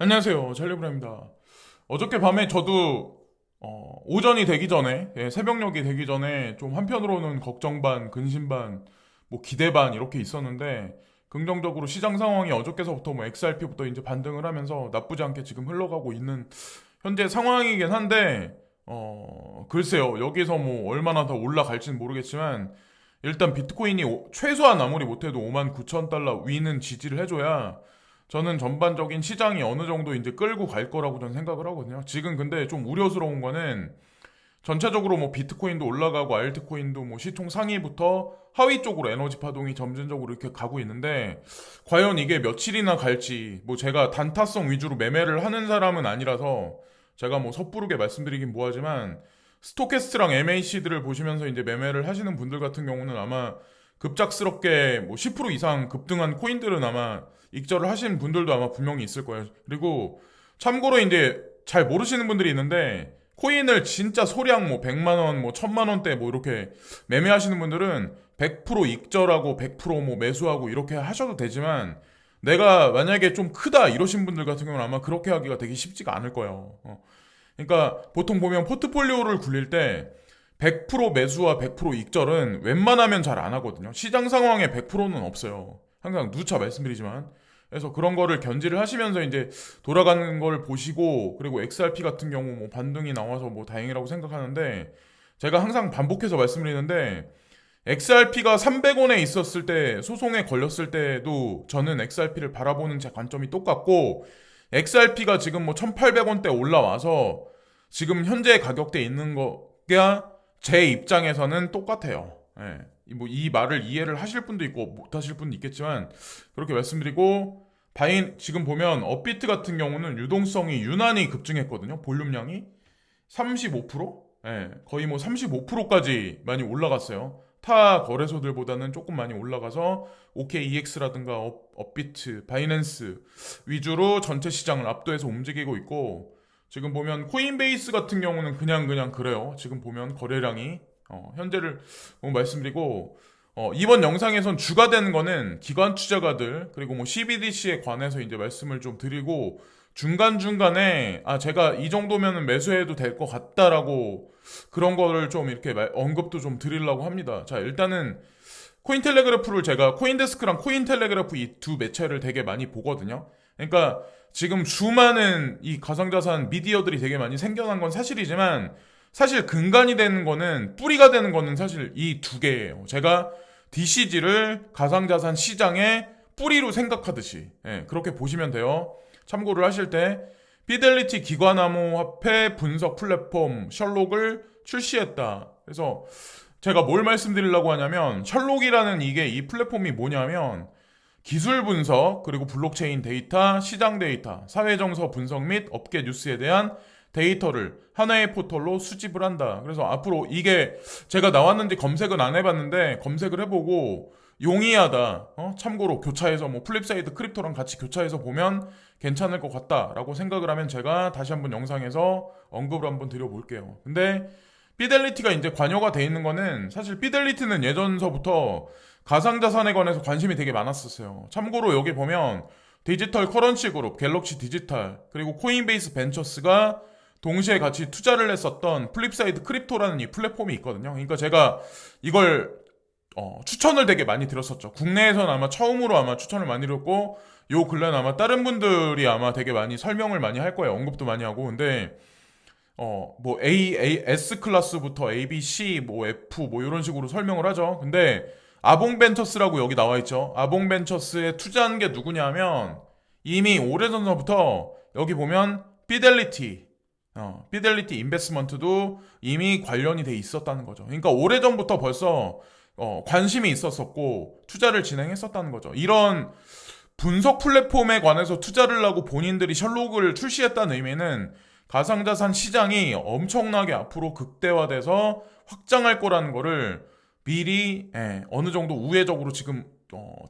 안녕하세요. 찰리브라입니다. 어저께 밤에 저도 오전이 되기 전에, 새벽녘이 되기 전에 좀 한편으로는 걱정 반, 근심 반, 뭐 기대 반 이렇게 있었는데 긍정적으로 시장 상황이 어저께서부터 뭐 XRP부터 이제 반등을 하면서 나쁘지 않게 지금 흘러가고 있는 현재 상황이긴 한데 글쎄요. 여기서 뭐 얼마나 더 올라갈지는 모르겠지만 일단 비트코인이 최소한 아무리 못해도 5만 9천 달러 위는 지지를 해줘야 저는 전반적인 시장이 어느 정도 이제 끌고 갈 거라고 저는 생각을 하거든요. 지금 근데 좀 우려스러운 거는 전체적으로 뭐 비트코인도 올라가고 알트코인도 뭐 시총 상위부터 하위 쪽으로 에너지 파동이 점진적으로 이렇게 가고 있는데 과연 이게 며칠이나 갈지 뭐 제가 단타성 위주로 매매를 하는 사람은 아니라서 제가 뭐 섣부르게 말씀드리긴 뭐하지만 스토캐스트랑 MAC들을 보시면서 이제 매매를 하시는 분들 같은 경우는 아마 급작스럽게 뭐 10% 이상 급등한 코인들은 아마 익절을 하시는 분들도 아마 분명히 있을 거예요. 그리고 참고로 이제 잘 모르시는 분들이 있는데 코인을 진짜 소량 뭐 100만 원, 뭐 1000만 원대 뭐 이렇게 매매하시는 분들은 100% 익절하고 100%뭐 매수하고 이렇게 하셔도 되지만 내가 만약에 좀 크다 이러신 분들 같은 경우는 아마 그렇게 하기가 되게 쉽지가 않을 거예요. 그러니까 보통 보면 포트폴리오를 굴릴 때 100% 매수와 100% 익절은 웬만하면 잘 안 하거든요. 시장 상황에 100%는 없어요. 항상 누차 말씀드리지만. 그래서 그런 거를 견지를 하시면서 이제 돌아가는 걸 보시고 그리고 XRP 같은 경우 뭐 반등이 나와서 뭐 다행이라고 생각하는데 제가 항상 반복해서 말씀드리는데 XRP가 300원에 있었을 때 소송에 걸렸을 때도 저는 XRP를 바라보는 제 관점이 똑같고 XRP가 지금 뭐 1800원대 올라와서 지금 현재 가격대에 있는 거가 제 입장에서는 똑같아요. 예. 뭐이 말을 이해를 하실 분도 있고 못 하실 분도 있겠지만 그렇게 말씀드리고 지금 보면 업비트 같은 경우는 유동성이 유난히 급증했거든요. 볼륨량이 35%? 예, 거의 뭐 35%까지 많이 올라갔어요. 타 거래소들보다는 조금 많이 올라가서 OKEX라든가 업비트, 바이낸스 위주로 전체 시장을 압도해서 움직이고 있고 지금 보면 코인베이스 같은 경우는 그냥 그래요. 지금 보면 거래량이 현재를 말씀드리고 이번 영상에선 주가 되는 거는 기관 투자가들 그리고 뭐 CBDC에 관해서 이제 말씀을 좀 드리고 중간중간에 제가 이 정도면은 매수해도 될 것 같다라고 그런 거를 좀 이렇게 언급도 좀 드리려고 합니다. 자, 일단은 코인텔레그래프를 제가 코인데스크랑 코인텔레그래프 이 두 매체를 되게 많이 보거든요. 그러니까 지금 수많은 이 가상자산 미디어들이 되게 많이 생겨난 건 사실이지만 사실 근간이 되는 거는 뿌리가 되는 거는 사실 이 두 개예요. 제가 DCG를 가상자산 시장의 뿌리로 생각하듯이 그렇게 보시면 돼요. 참고를 하실 때 피델리티 기관암호화폐 분석 플랫폼 셜록을 출시했다. 그래서 제가 뭘 말씀드리려고 하냐면 셜록이라는 이게 이 플랫폼이 뭐냐면 기술 분석 그리고 블록체인 데이터, 시장 데이터, 사회 정서 분석 및 업계 뉴스에 대한 데이터를 하나의 포털로 수집을 한다. 그래서 앞으로 이게 제가 나왔는지 검색은 안 해봤는데 검색을 해보고 용이하다. 참고로 교차해서 뭐 플립사이드 크립토랑 같이 교차해서 보면 괜찮을 것 같다라고 생각을 하면 제가 다시 한번 영상에서 언급을 한번 드려볼게요. 근데 피델리티가 이제 관여가 돼 있는 거는 사실 피델리티는 예전서부터 가상자산에 관해서 관심이 되게 많았었어요. 참고로 여기 보면 디지털 커런시 그룹, 갤럭시 디지털, 그리고 코인베이스 벤처스가 동시에 같이 투자를 했었던 플립사이드 크립토라는 이 플랫폼이 있거든요. 그러니까 제가 이걸 추천을 되게 많이 드렸었죠. 국내에서는 아마 처음으로 아마 추천을 많이 드렸고 요 근래는 아마 다른 분들이 아마 되게 많이 설명을 많이 할 거예요. 언급도 많이 하고. 근데 뭐 S 클래스부터 A, B, C, 뭐 F 뭐 이런 식으로 설명을 하죠. 근데 아봉벤처스라고 여기 나와 있죠. 아봉벤처스에 투자한 게 누구냐면 이미 오래전부터 여기 보면 피델리티 인베스먼트도 이미 관련이 돼 있었다는 거죠. 그러니까 오래전부터 벌써 관심이 있었었고 투자를 진행했었다는 거죠. 이런 분석 플랫폼에 관해서 투자를 하고 본인들이 셜록을 출시했다는 의미는 가상자산 시장이 엄청나게 앞으로 극대화돼서 확장할 거라는 거를 미리 어느 정도 우회적으로 지금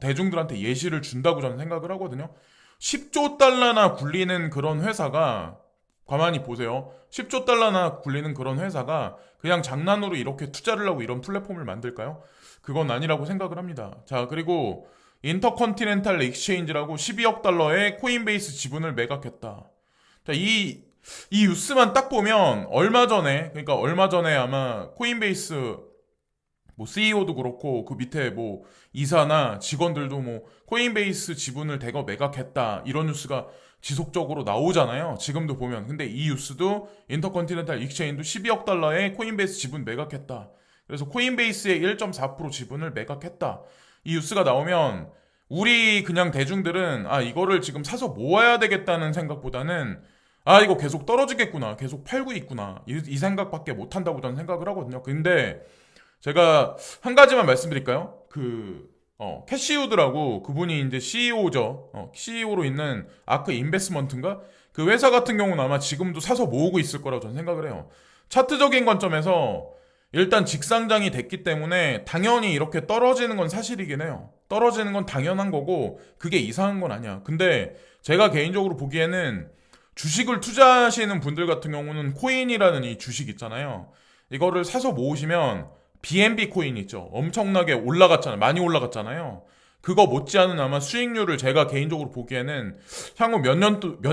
대중들한테 예시를 준다고 저는 생각을 하거든요. 10조 달러나 굴리는 그런 회사가 가만히 보세요. 10조 달러나 굴리는 그런 회사가 그냥 장난으로 이렇게 투자를 하고 이런 플랫폼을 만들까요? 그건 아니라고 생각을 합니다. 자, 그리고 인터컨티넨탈 익스체인지라고 12억 달러의 코인베이스 지분을 매각했다. 자, 이 뉴스만 딱 보면 얼마 전에 아마 코인베이스 뭐 CEO도 그렇고 그 밑에 뭐 이사나 직원들도 뭐 코인베이스 지분을 대거 매각했다 이런 뉴스가 지속적으로 나오잖아요. 지금도 보면. 근데 이 뉴스도 인터컨티넨탈 익스체인도 12억 달러의 코인베이스 지분 매각했다. 그래서 코인베이스의 1.4% 지분을 매각했다. 이 뉴스가 나오면 우리 그냥 대중들은 이거를 지금 사서 모아야 되겠다는 생각보다는 이거 계속 떨어지겠구나. 계속 팔고 있구나. 이 생각밖에 못 한다고 저는 생각을 하거든요. 근데 제가 한 가지만 말씀드릴까요? 캐시우드라고 그분이 이제 CEO죠. CEO로 있는 아크 인베스먼트인가? 그 회사 같은 경우는 아마 지금도 사서 모으고 있을 거라고 저는 생각을 해요. 차트적인 관점에서 일단 직상장이 됐기 때문에 당연히 이렇게 떨어지는 건 사실이긴 해요. 떨어지는 건 당연한 거고 그게 이상한 건 아니야. 근데 제가 개인적으로 보기에는 주식을 투자하시는 분들 같은 경우는 코인이라는 이 주식 있잖아요. 이거를 사서 모으시면 BNB 코인 있죠. 엄청나게 올라갔잖아요. 많이 올라갔잖아요. 그거 못지않은 아마 수익률을 제가 개인적으로 보기에는 향후 몇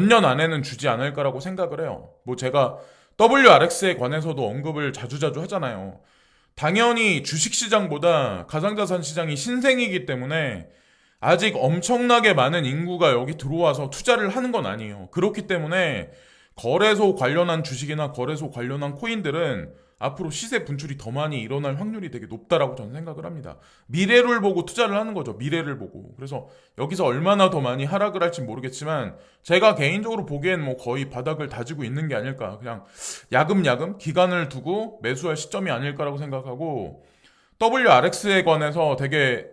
년 안에는 주지 않을까라고 생각을 해요. 뭐 제가 WRX에 관해서도 언급을 자주자주 하잖아요. 당연히 주식시장보다 가상자산 시장이 신생이기 때문에 아직 엄청나게 많은 인구가 여기 들어와서 투자를 하는 건 아니에요. 그렇기 때문에 거래소 관련한 주식이나 거래소 관련한 코인들은 앞으로 시세 분출이 더 많이 일어날 확률이 되게 높다라고 저는 생각을 합니다. 미래를 보고 투자를 하는 거죠. 미래를 보고. 그래서 여기서 얼마나 더 많이 하락을 할지 모르겠지만 제가 개인적으로 보기엔 뭐 거의 바닥을 다지고 있는 게 아닐까. 그냥 야금야금 기간을 두고 매수할 시점이 아닐까라고 생각하고 WRX에 관해서 되게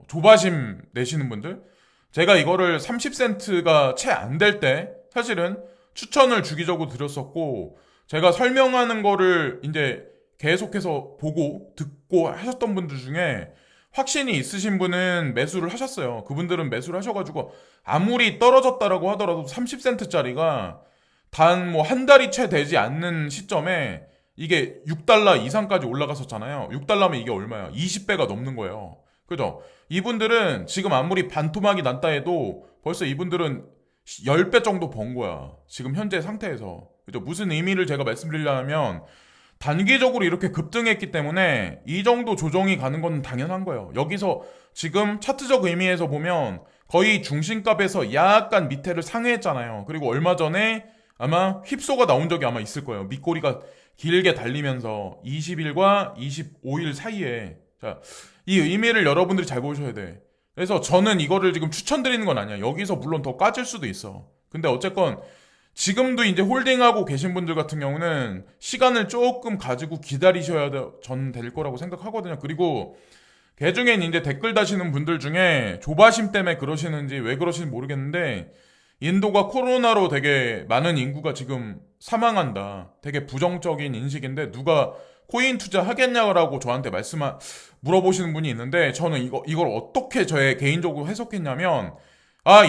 조바심 내시는 분들 제가 이거를 30센트가 채 안 될 때 사실은 추천을 주기적으로 드렸었고 제가 설명하는 거를 이제 계속해서 보고 듣고 하셨던 분들 중에 확신이 있으신 분은 매수를 하셨어요. 그분들은 매수를 하셔가지고 아무리 떨어졌다라고 하더라도 30센트짜리가 단 뭐 한 달이 채 되지 않는 시점에 이게 6달러 이상까지 올라갔었잖아요. 6달러면 이게 얼마야? 20배가 넘는 거예요. 그죠? 이분들은 지금 아무리 반토막이 났다 해도 벌써 이분들은 10배 정도 번 거야. 지금 현재 상태에서. 그죠? 무슨 의미를 제가 말씀드리려면 단기적으로 이렇게 급등했기 때문에 이 정도 조정이 가는 건 당연한 거예요. 여기서 지금 차트적 의미에서 보면 거의 중심값에서 약간 밑에를 상회했잖아요. 그리고 얼마 전에 아마 휩소가 나온 적이 아마 있을 거예요. 밑꼬리가 길게 달리면서 20일과 25일 사이에 자, 이 의미를 여러분들이 잘 보셔야 돼. 그래서 저는 이거를 지금 추천드리는 건 아니야. 여기서 물론 더 까질 수도 있어. 근데 어쨌건 지금도 이제 홀딩하고 계신 분들 같은 경우는 시간을 조금 가지고 기다리셔야 전 될 거라고 생각하거든요. 그리고 개중엔 이제 댓글 다시는 분들 중에 조바심 때문에 그러시는지 왜 그러시는지 모르겠는데 인도가 코로나로 되게 많은 인구가 지금 사망한다. 되게 부정적인 인식인데 누가 코인 투자하겠냐고 저한테 물어보시는 분이 있는데 저는 이걸 어떻게 저의 개인적으로 해석했냐면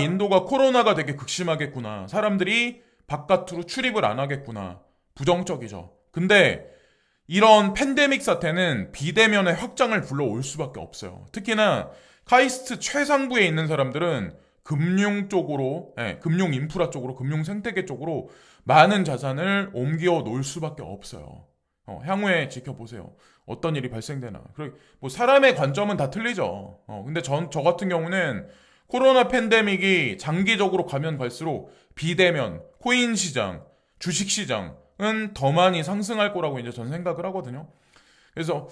인도가 코로나가 되게 극심하겠구나. 사람들이 바깥으로 출입을 안 하겠구나. 부정적이죠. 근데 이런 팬데믹 사태는 비대면의 확장을 불러올 수밖에 없어요. 특히나 카이스트 최상부에 있는 사람들은 금융 쪽으로, 금융 인프라 쪽으로, 금융 생태계 쪽으로 많은 자산을 옮겨 놓을 수밖에 없어요. 향후에 지켜보세요. 어떤 일이 발생되나. 뭐 사람의 관점은 다 틀리죠. 근데 저 같은 경우는 코로나 팬데믹이 장기적으로 가면 갈수록 비대면, 코인 시장, 주식 시장은 더 많이 상승할 거라고 이제 저는 생각을 하거든요. 그래서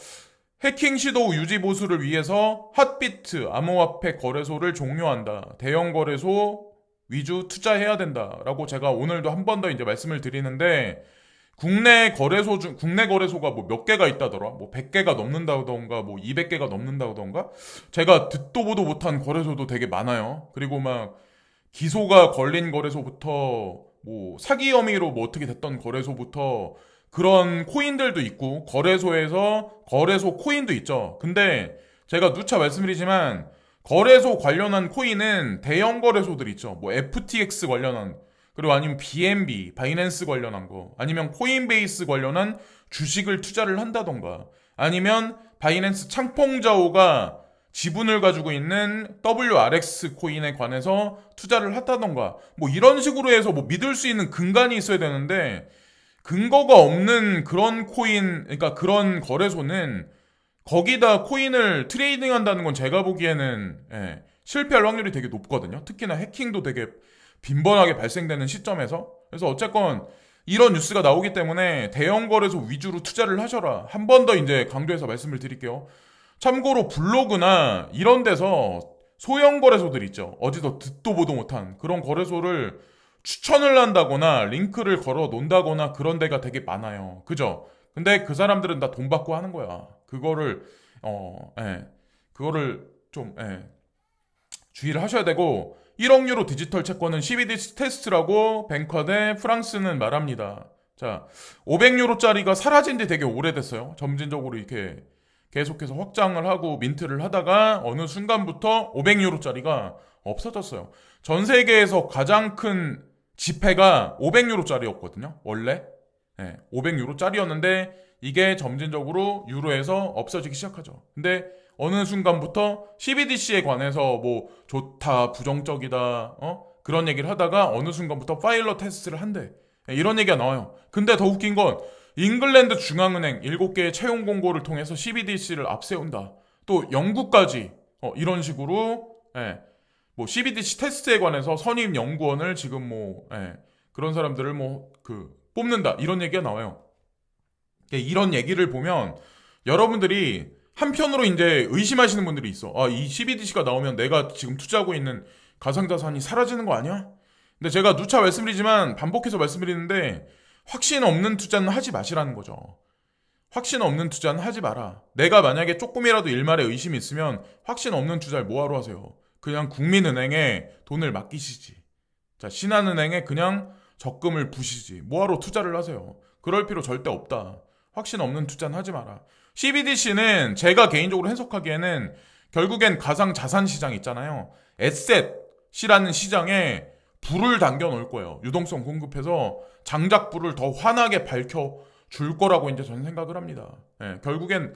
해킹 시도 유지 보수를 위해서 핫비트 암호화폐 거래소를 종료한다. 대형 거래소 위주 투자해야 된다라고 제가 오늘도 한 번 더 이제 말씀을 드리는데 국내 거래소가 뭐 몇 개가 있다더라. 뭐 100개가 넘는다던가 뭐 200개가 넘는다던가 제가 듣도 보도 못한 거래소도 되게 많아요. 그리고 막 기소가 걸린 거래소부터 뭐 사기 혐의로 뭐 어떻게 됐던 거래소부터 그런 코인들도 있고 거래소 코인도 있죠. 근데 제가 누차 말씀드리지만 거래소 관련한 코인은 대형 거래소들 있죠. 뭐 FTX 관련한 그리고 아니면 BNB, 바이낸스 관련한 거 아니면 코인베이스 관련한 주식을 투자를 한다던가 아니면 바이낸스 창펑자오가 지분을 가지고 있는 WRX 코인에 관해서 투자를 했다던가 뭐 이런 식으로 해서 뭐 믿을 수 있는 근간이 있어야 되는데 근거가 없는 그런 코인, 그러니까 그런 거래소는 거기다 코인을 트레이딩 한다는 건 제가 보기에는 실패할 확률이 되게 높거든요. 특히나 해킹도 되게 빈번하게 발생되는 시점에서. 그래서 어쨌건 이런 뉴스가 나오기 때문에 대형 거래소 위주로 투자를 하셔라. 한 번 더 이제 강조해서 말씀을 드릴게요. 참고로 블로그나 이런 데서 소형 거래소들 있죠. 어디서 듣도 보도 못한 그런 거래소를 추천을 한다거나 링크를 걸어 놓는다거나 그런 데가 되게 많아요. 그죠? 근데 그 사람들은 다 돈 받고 하는 거야. 그거를 그거를 좀 주의를 하셔야 되고 1억 유로 디지털 채권은 CBDC 테스트라고 뱅커대 프랑스는 말합니다. 자, 500유로짜리가 사라진 지 되게 오래됐어요. 점진적으로 이렇게 계속해서 확장을 하고 민트를 하다가 어느 순간부터 500유로짜리가 없어졌어요. 전 세계에서 가장 큰 지폐가 500유로짜리였거든요. 원래 500유로짜리였는데 이게 점진적으로 유로에서 없어지기 시작하죠. 근데 어느 순간부터 CBDC에 관해서 뭐 좋다, 부정적이다, 그런 얘기를 하다가 어느 순간부터 파일럿 테스트를 한대. 이런 얘기가 나와요. 근데 더 웃긴 건 잉글랜드 중앙은행 7개의 채용 공고를 통해서 CBDC를 앞세운다. 또 영국까지 이런 식으로 뭐 CBDC 테스트에 관해서 선임 연구원을 지금 뭐 그런 사람들을 뭐 뽑는다. 이런 얘기가 나와요. 이런 얘기를 보면 여러분들이 한편으로 이제 의심하시는 분들이 있어. 아, 이 CBDC가 나오면 내가 지금 투자하고 있는 가상자산이 사라지는 거 아니야? 근데 제가 누차 말씀드리지만 반복해서 말씀드리는데 확신 없는 투자는 하지 마시라는 거죠. 확신 없는 투자는 하지 마라. 내가 만약에 조금이라도 일말에 의심이 있으면 확신 없는 투자를 뭐하러 하세요? 그냥 국민은행에 돈을 맡기시지. 자, 신한은행에 그냥 적금을 부시지. 뭐하러 투자를 하세요? 그럴 필요 절대 없다. 확신 없는 투자는 하지 마라. CBDC는 제가 개인적으로 해석하기에는 결국엔 가상자산 시장 있잖아요. 에셋이라는 시장에 불을 당겨 놓을 거예요. 유동성 공급해서 장작불을 더 환하게 밝혀 줄 거라고 이제 저는 생각을 합니다. 결국엔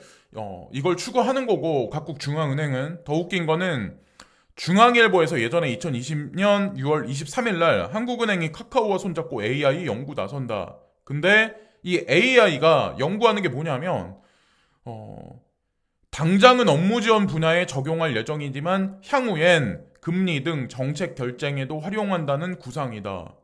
이걸 추구하는 거고 각국 중앙은행은 더 웃긴 거는 중앙일보에서 예전에 2020년 6월 23일 날 한국은행이 카카오와 손잡고 AI 연구 나선다. 근데 이 AI가 연구하는 게 뭐냐면 당장은 업무 지원 분야에 적용할 예정이지만 향후엔 금리 등 정책 결정에도 활용한다는 구상이다.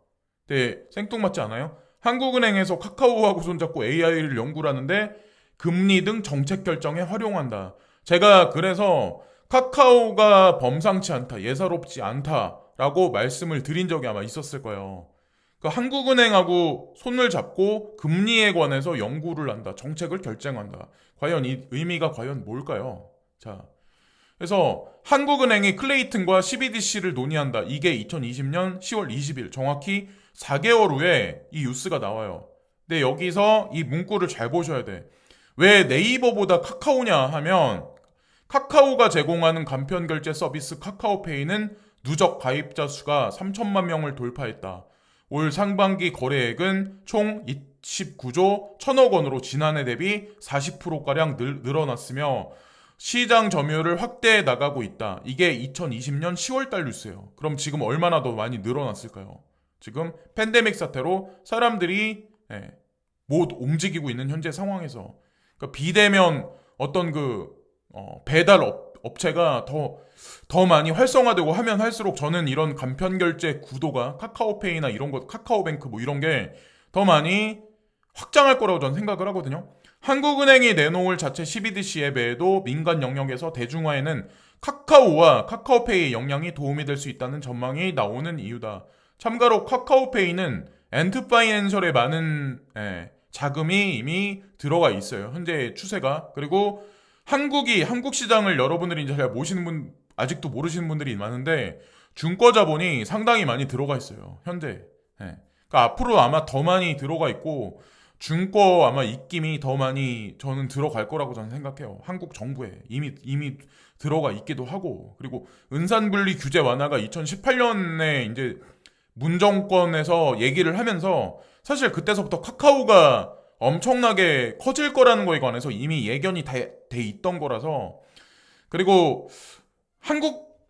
네, 생뚱맞지 않아요? 한국은행에서 카카오하고 손잡고 AI를 연구를 하는데 금리 등 정책 결정에 활용한다. 제가 그래서 카카오가 범상치 않다, 예사롭지 않다라고 말씀을 드린 적이 아마 있었을 거예요. 그러니까 한국은행하고 손을 잡고 금리에 관해서 연구를 한다, 정책을 결정한다. 과연 이 의미가 과연 뭘까요? 자, 그래서 한국은행이 클레이튼과 CBDC를 논의한다. 이게 2020년 10월 20일, 정확히 4개월 후에 이 뉴스가 나와요. 근데 여기서 이 문구를 잘 보셔야 돼. 왜 네이버보다 카카오냐 하면 카카오가 제공하는 간편결제 서비스 카카오페이는 누적 가입자 수가 3천만 명을 돌파했다. 올 상반기 거래액은 총 29조 1천억 원으로 지난해 대비 40%가량 늘어났으며 시장 점유율을 확대해 나가고 있다. 이게 2020년 10월달 뉴스예요. 그럼 지금 얼마나 더 많이 늘어났을까요? 지금 팬데믹 사태로 사람들이 못 움직이고 있는 현재 상황에서 그러니까 비대면 어떤 배달 업체가 더 많이 활성화되고 하면 할수록 저는 이런 간편결제 구도가 카카오페이나 이런 것, 카카오뱅크 뭐 이런 게 더 많이 확장할 거라고 저는 생각을 하거든요. 한국은행이 내놓을 자체 CBDC 앱 외에도 민간 영역에서 대중화에는 카카오와 카카오페이의 역량이 도움이 될 수 있다는 전망이 나오는 이유다. 참고로 카카오페이는 엔트파이낸셜에 많은 자금이 이미 들어가 있어요. 현재 추세가. 그리고 한국 시장을 여러분들이 이제 잘 모시는 분, 아직도 모르시는 분들이 많은데 중거 자본이 상당히 많이 들어가 있어요. 현재. 그러니까 앞으로 아마 더 많이 들어가 있고 중거 아마 입김이 더 많이 저는 들어갈 거라고 저는 생각해요. 한국 정부에 이미 들어가 있기도 하고 그리고 은산분리 규제 완화가 2018년에 이제 문정권에서 얘기를 하면서 사실 그때서부터 카카오가 엄청나게 커질 거라는 거에 관해서 이미 예견이 돼 있던 거라서 그리고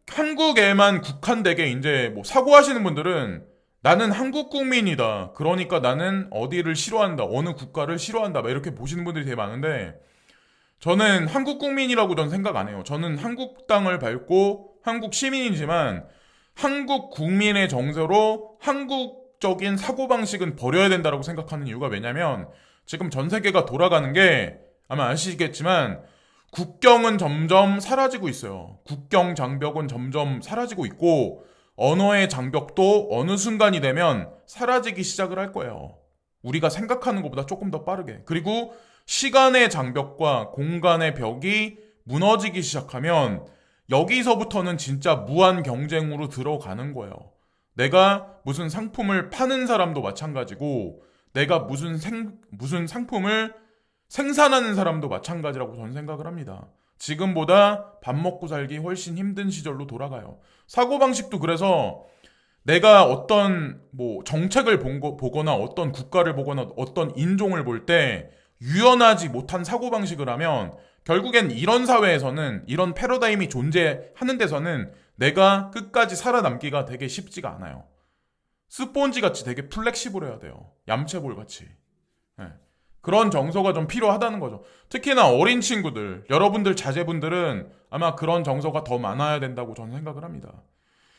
한국에만 국한되게 이제 뭐 사고하시는 분들은 나는 한국 국민이다. 그러니까 나는 어디를 싫어한다. 어느 국가를 싫어한다. 막 이렇게 보시는 분들이 되게 많은데 저는 한국 국민이라고 전 생각 안 해요. 저는 한국 땅을 밟고 한국 시민이지만 한국 국민의 정서로 한국적인 사고방식은 버려야 된다고 생각하는 이유가 왜냐면 지금 전 세계가 돌아가는 게 아마 아시겠지만 국경은 점점 사라지고 있어요. 국경 장벽은 점점 사라지고 있고 언어의 장벽도 어느 순간이 되면 사라지기 시작을 할 거예요. 우리가 생각하는 것보다 조금 더 빠르게. 그리고 시간의 장벽과 공간의 벽이 무너지기 시작하면 여기서부터는 진짜 무한 경쟁으로 들어가는 거예요. 내가 무슨 상품을 파는 사람도 마찬가지고 내가 무슨 상품을 생산하는 사람도 마찬가지라고 저는 생각을 합니다. 지금보다 밥 먹고 살기 훨씬 힘든 시절로 돌아가요. 사고방식도 그래서 내가 어떤 뭐 정책을 보거나 어떤 국가를 보거나 어떤 인종을 볼 때 유연하지 못한 사고방식을 하면 결국엔 이런 사회에서는 이런 패러다임이 존재하는 데서는 내가 끝까지 살아남기가 되게 쉽지가 않아요. 스폰지 같이 되게 플렉시블해야 돼요. 얌체볼 같이. 네. 그런 정서가 좀 필요하다는 거죠. 특히나 어린 친구들, 여러분들 자제분들은 아마 그런 정서가 더 많아야 된다고 저는 생각을 합니다.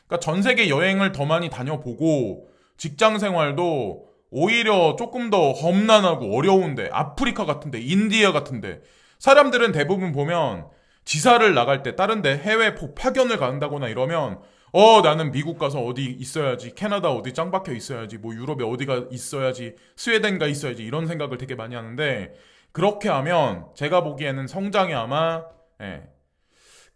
그러니까 전 세계 여행을 더 많이 다녀보고 직장 생활도 오히려 조금 더 험난하고 어려운데 아프리카 같은데 인디아 같은데 사람들은 대부분 보면 지사를 나갈 때 다른데 해외 파견을 간다거나 이러면 나는 미국 가서 어디 있어야지, 캐나다 어디 짱 박혀 있어야지, 뭐 유럽에 어디가 있어야지, 스웨덴 가 있어야지 이런 생각을 되게 많이 하는데 그렇게 하면 제가 보기에는 성장이 아마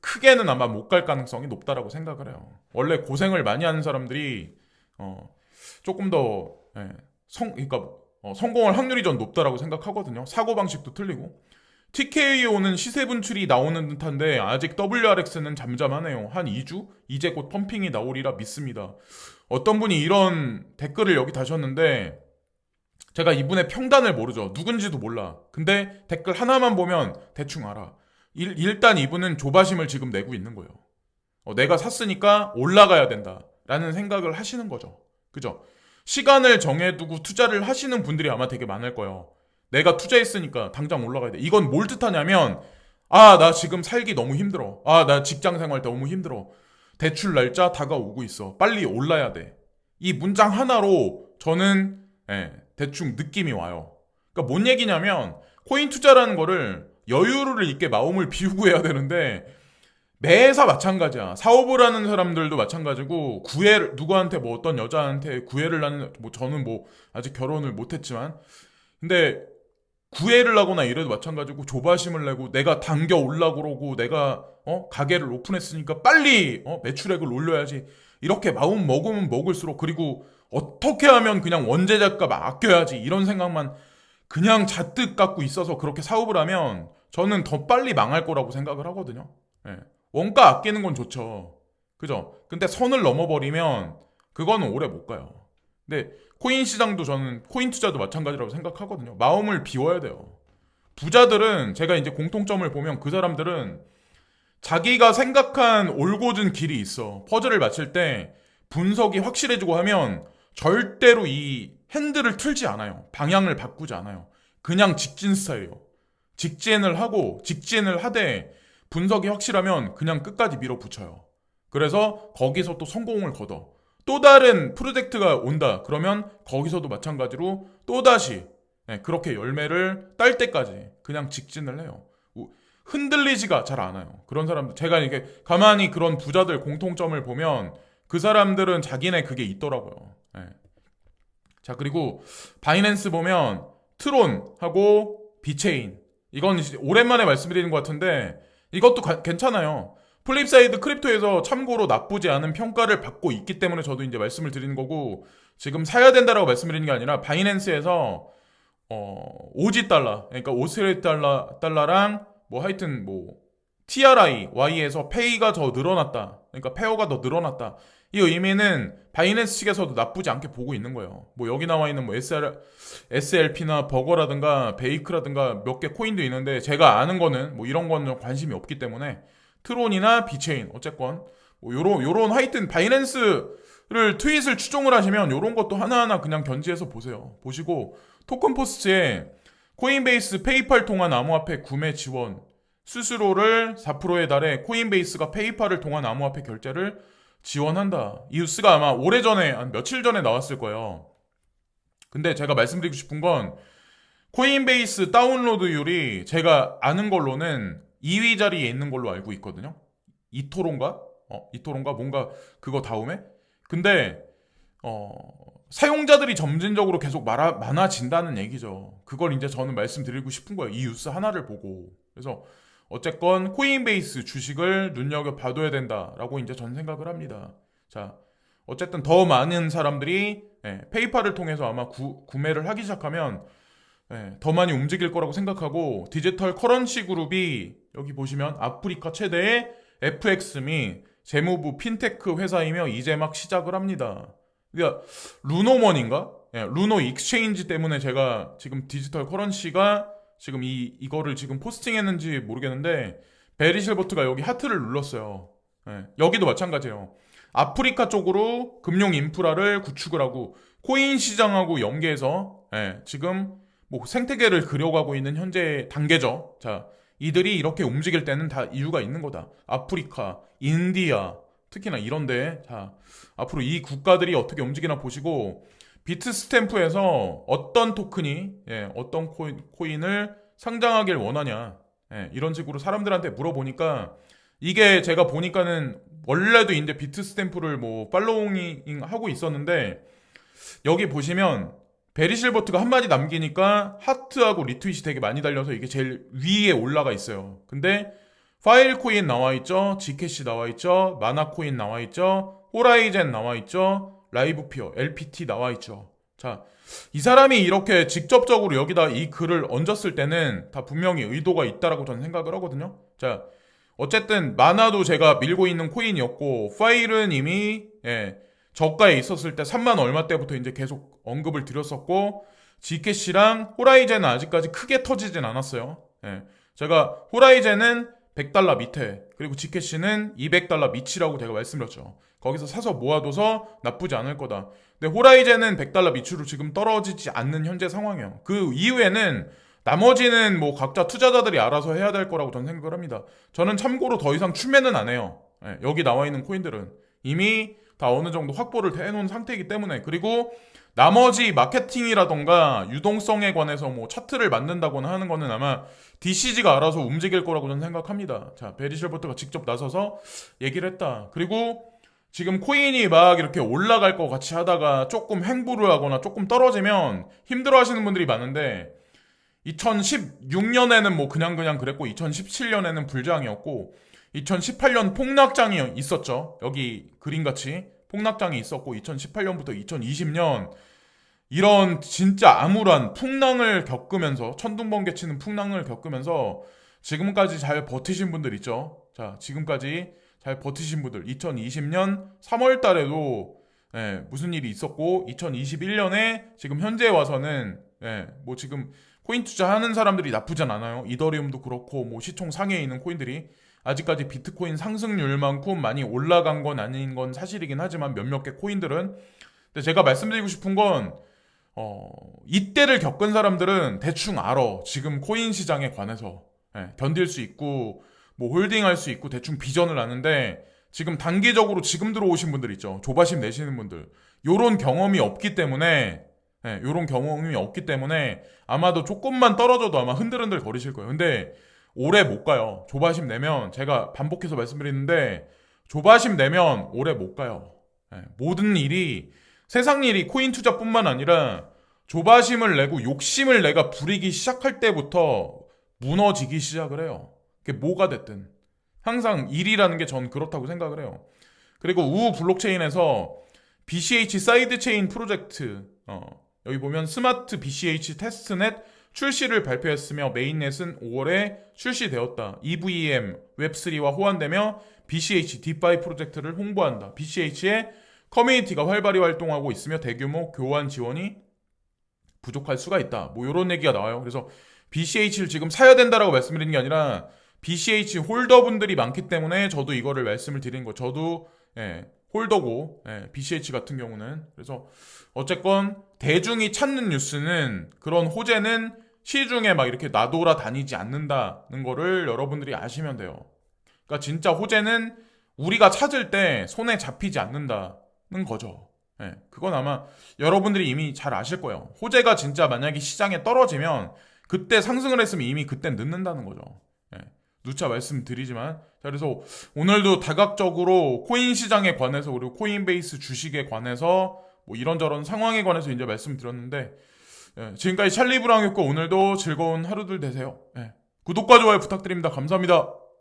크게는 아마 못 갈 가능성이 높다라고 생각을 해요. 원래 고생을 많이 하는 사람들이 조금 더 그러니까 성공할 확률이 전 높다라고 생각하거든요. 사고 방식도 틀리고. TKO는 시세 분출이 나오는 듯한데 아직 WRX는 잠잠하네요. 한 2주? 이제 곧 펌핑이 나오리라 믿습니다. 어떤 분이 이런 댓글을 여기 다셨는데 제가 이분의 평단을 모르죠. 누군지도 몰라. 근데 댓글 하나만 보면 대충 알아. 일단 이분은 조바심을 지금 내고 있는 거예요. 내가 샀으니까 올라가야 된다 라는 생각을 하시는 거죠. 그죠? 시간을 정해두고 투자를 하시는 분들이 아마 되게 많을 거예요. 내가 투자했으니까 당장 올라가야 돼. 이건 뭘 뜻하냐면 나 지금 살기 너무 힘들어. 나 직장 생활 너무 힘들어. 대출 날짜 다가오고 있어. 빨리 올라야 돼. 이 문장 하나로 저는 대충 느낌이 와요. 그러니까 뭔 얘기냐면 코인 투자라는 거를 여유를 있게 마음을 비우고 해야 되는데 매사 마찬가지야. 사업을 하는 사람들도 마찬가지고 누구한테 뭐 어떤 여자한테 구애를 하는 뭐 저는 뭐 아직 결혼을 못했지만 근데 구애를 하거나 이래도 마찬가지고 조바심을 내고 내가 당겨 올라 그러고 내가 가게를 오픈했으니까 빨리 매출액을 올려야지 이렇게 마음 먹으면 먹을수록 그리고 어떻게 하면 그냥 원재료값 아껴야지 이런 생각만 그냥 잔뜩 갖고 있어서 그렇게 사업을 하면 저는 더 빨리 망할 거라고 생각을 하거든요. 원가 아끼는 건 좋죠. 그죠? 근데 선을 넘어버리면 그거는 오래 못 가요. 근데 코인 시장도 저는 코인 투자도 마찬가지라고 생각하거든요. 마음을 비워야 돼요. 부자들은 제가 이제 공통점을 보면 그 사람들은 자기가 생각한 올곧은 길이 있어. 퍼즐을 맞힐 때 분석이 확실해지고 하면 절대로 이 핸들을 틀지 않아요. 방향을 바꾸지 않아요. 그냥 직진 스타일이에요. 직진을 하되 분석이 확실하면 그냥 끝까지 밀어붙여요. 그래서 거기서 또 성공을 거둬. 또 다른 프로젝트가 온다. 그러면 거기서도 마찬가지로 또다시 그렇게 열매를 딸 때까지 그냥 직진을 해요. 흔들리지가 잘 않아요. 그런 사람들 제가 이게 가만히 그런 부자들 공통점을 보면 그 사람들은 자기네 그게 있더라고요. 자 그리고 바이낸스 보면 트론하고 비체인 이건 오랜만에 말씀드리는 것 같은데 이것도 괜찮아요. 플립사이드 크립토에서 참고로 나쁘지 않은 평가를 받고 있기 때문에 저도 이제 말씀을 드리는 거고 지금 사야 된다라고 말씀드리는 게 아니라 바이낸스에서 오지 달러 그러니까 오스트레일리아 달러랑 뭐 하여튼 뭐 TRI Y에서 페이가 더 늘어났다. 그러니까 페어가 더 늘어났다. 이 의미는 바이낸스 측에서도 나쁘지 않게 보고 있는 거예요. 뭐 여기 나와 있는 뭐 SLP나 버거라든가 베이크라든가 몇 개 코인도 있는데 제가 아는 거는 뭐 이런 거는 관심이 없기 때문에 트론이나 비체인 어쨌건 뭐 요런 하여튼 바이낸스를 트윗을 추종을 하시면 요런 것도 하나하나 그냥 견지해서 보세요. 보시고 토큰 포스트에 코인베이스 페이팔 통한 암호화폐 구매 지원 수수료를 4%에 달해 코인베이스가 페이팔을 통한 암호화폐 결제를 지원한다. 이 뉴스가 아마 오래전에 한 며칠 전에 나왔을 거예요. 근데 제가 말씀드리고 싶은 건 코인베이스 다운로드율이 제가 아는 걸로는 2위 자리에 있는 걸로 알고 있거든요. 이토론가? 이토론가? 뭔가 그거 다음에? 근데 사용자들이 점진적으로 계속 많아진다는 얘기죠. 그걸 이제 저는 말씀드리고 싶은 거예요. 이 뉴스 하나를 보고. 그래서 어쨌건 코인베이스 주식을 눈여겨봐둬야 된다라고 이제 전 생각을 합니다. 자, 어쨌든 더 많은 사람들이 페이팔을 통해서 아마 구매를 하기 시작하면 더 많이 움직일 거라고 생각하고 디지털 커런시 그룹이 여기 보시면 아프리카 최대의 FX 및 재무부 핀테크 회사이며 이제 막 시작을 합니다. 그러니까 루노머니인가? 루노 익스체인지 때문에 제가 지금 디지털 커런시가 지금 이거를 지금 포스팅했는지 모르겠는데 베리실버트가 여기 하트를 눌렀어요. 여기도 마찬가지예요. 아프리카 쪽으로 금융 인프라를 구축을 하고 코인 시장하고 연계해서 지금 뭐 생태계를 그려가고 있는 현재 단계죠. 자, 이들이 이렇게 움직일 때는 다 이유가 있는 거다. 아프리카, 인디아, 특히나 이런데 자, 앞으로 이 국가들이 어떻게 움직이나 보시고 비트스탬프에서 어떤 토큰이 어떤 코인을 상장하길 원하냐 이런 식으로 사람들한테 물어보니까 이게 제가 보니까는 원래도 이제 비트스탬프를 뭐 팔로잉 하고 있었는데 여기 보시면 베리실버트가 한마디 남기니까 하트하고 리트윗이 되게 많이 달려서 이게 제일 위에 올라가 있어요. 근데 파일코인 나와있죠, 지캐시 나와있죠, 마나코인 나와있죠, 호라이젠 나와있죠, 라이브피어, LPT 나와있죠. 자, 이 사람이 이렇게 직접적으로 여기다 이 글을 얹었을 때는 다 분명히 의도가 있다라고 저는 생각을 하거든요. 자, 어쨌든 마나도 제가 밀고 있는 코인이었고 파일은 이미 저가에 있었을 때 3만 얼마 때부터 이제 계속 언급을 드렸었고 지캐시랑 호라이젠은 아직까지 크게 터지진 않았어요. 제가 호라이젠은 100달러 밑에 그리고 지캐시는 200달러 밑이라고 제가 말씀드렸죠. 거기서 사서 모아둬서 나쁘지 않을 거다. 근데 호라이젠은 100달러 밑으로 지금 떨어지지 않는 현재 상황이에요. 그 이후에는 나머지는 뭐 각자 투자자들이 알아서 해야 될 거라고 저는 생각을 합니다. 저는 참고로 더 이상 추매는 안 해요. 여기 나와 있는 코인들은 이미 다 어느 정도 확보를 해놓은 상태이기 때문에 그리고 나머지 마케팅이라던가 유동성에 관해서 뭐 차트를 만든다거나 하는 거는 아마 DCG가 알아서 움직일 거라고 저는 생각합니다. 자, 베리실버트가 직접 나서서 얘기를 했다. 그리고 지금 코인이 막 이렇게 올라갈 것 같이 하다가 조금 횡보를 하거나 조금 떨어지면 힘들어 하시는 분들이 많은데 2016년에는 뭐 그냥 그랬고 2017년에는 불장이었고 2018년 폭락장이 있었죠. 여기 그림같이 폭락장이 있었고 2018년부터 2020년 이런 진짜 암울한 풍랑을 겪으면서 천둥번개 치는 풍랑을 겪으면서 지금까지 잘 버티신 분들 있죠. 자, 지금까지 잘 버티신 분들 2020년 3월 달에도 무슨 일이 있었고 2021년에 지금 현재 와서는 뭐 지금 코인 투자하는 사람들이 나쁘진 않아요. 이더리움도 그렇고 뭐 시총 상위에 있는 코인들이 아직까지 비트코인 상승률만큼 많이 올라간 건 아닌 건 사실이긴 하지만 몇몇 개 코인들은 근데 제가 말씀드리고 싶은 건 이때를 겪은 사람들은 대충 알아. 지금 코인 시장에 관해서 견딜 수 있고 뭐 홀딩할 수 있고 대충 비전을 아는데 지금 단기적으로 지금 들어오신 분들 있죠. 조바심 내시는 분들 요런 경험이 없기 때문에 아마도 조금만 떨어져도 아마 흔들흔들 거리실 거예요. 근데 오래 못 가요. 조바심 내면 제가 반복해서 말씀드리는데 조바심 내면 오래 못 가요. 모든 일이 세상 일이 코인 투자뿐만 아니라 조바심을 내고 욕심을 내가 부리기 시작할 때부터 무너지기 시작을 해요. 그게 뭐가 됐든 항상 일이라는 게 전 그렇다고 생각을 해요. 그리고 우후 블록체인에서 BCH 사이드 체인 프로젝트 여기 보면 스마트 BCH 테스트넷 출시를 발표했으며 메인넷은 5월에 출시되었다. EVM, 웹3와 호환되며 BCH 디파이 프로젝트를 홍보한다. BCH의 커뮤니티가 활발히 활동하고 있으며 대규모 교환 지원이 부족할 수가 있다. 뭐 이런 얘기가 나와요. 그래서 BCH를 지금 사야 된다라고 말씀드리는 게 아니라 BCH 홀더분들이 많기 때문에 저도 이거를 말씀을 드린 거. 저도 홀더고 BCH 같은 경우는. 그래서 어쨌건 대중이 찾는 뉴스는, 그런 호재는 시중에 막 이렇게 나돌아 다니지 않는다는 거를 여러분들이 아시면 돼요. 그러니까 진짜 호재는 우리가 찾을 때 손에 잡히지 않는다는 거죠. 그건 아마 여러분들이 이미 잘 아실 거예요. 호재가 진짜 만약에 시장에 떨어지면 그때 상승을 했으면 이미 그땐 늦는다는 거죠. 누차 말씀드리지만, 자, 그래서 오늘도 다각적으로 코인 시장에 관해서, 그리고 코인베이스 주식에 관해서 뭐 이런저런 상황에 관해서 이제 말씀드렸는데, 지금까지 찰리 브라운이었고 오늘도 즐거운 하루들 되세요. 구독과 좋아요 부탁드립니다. 감사합니다.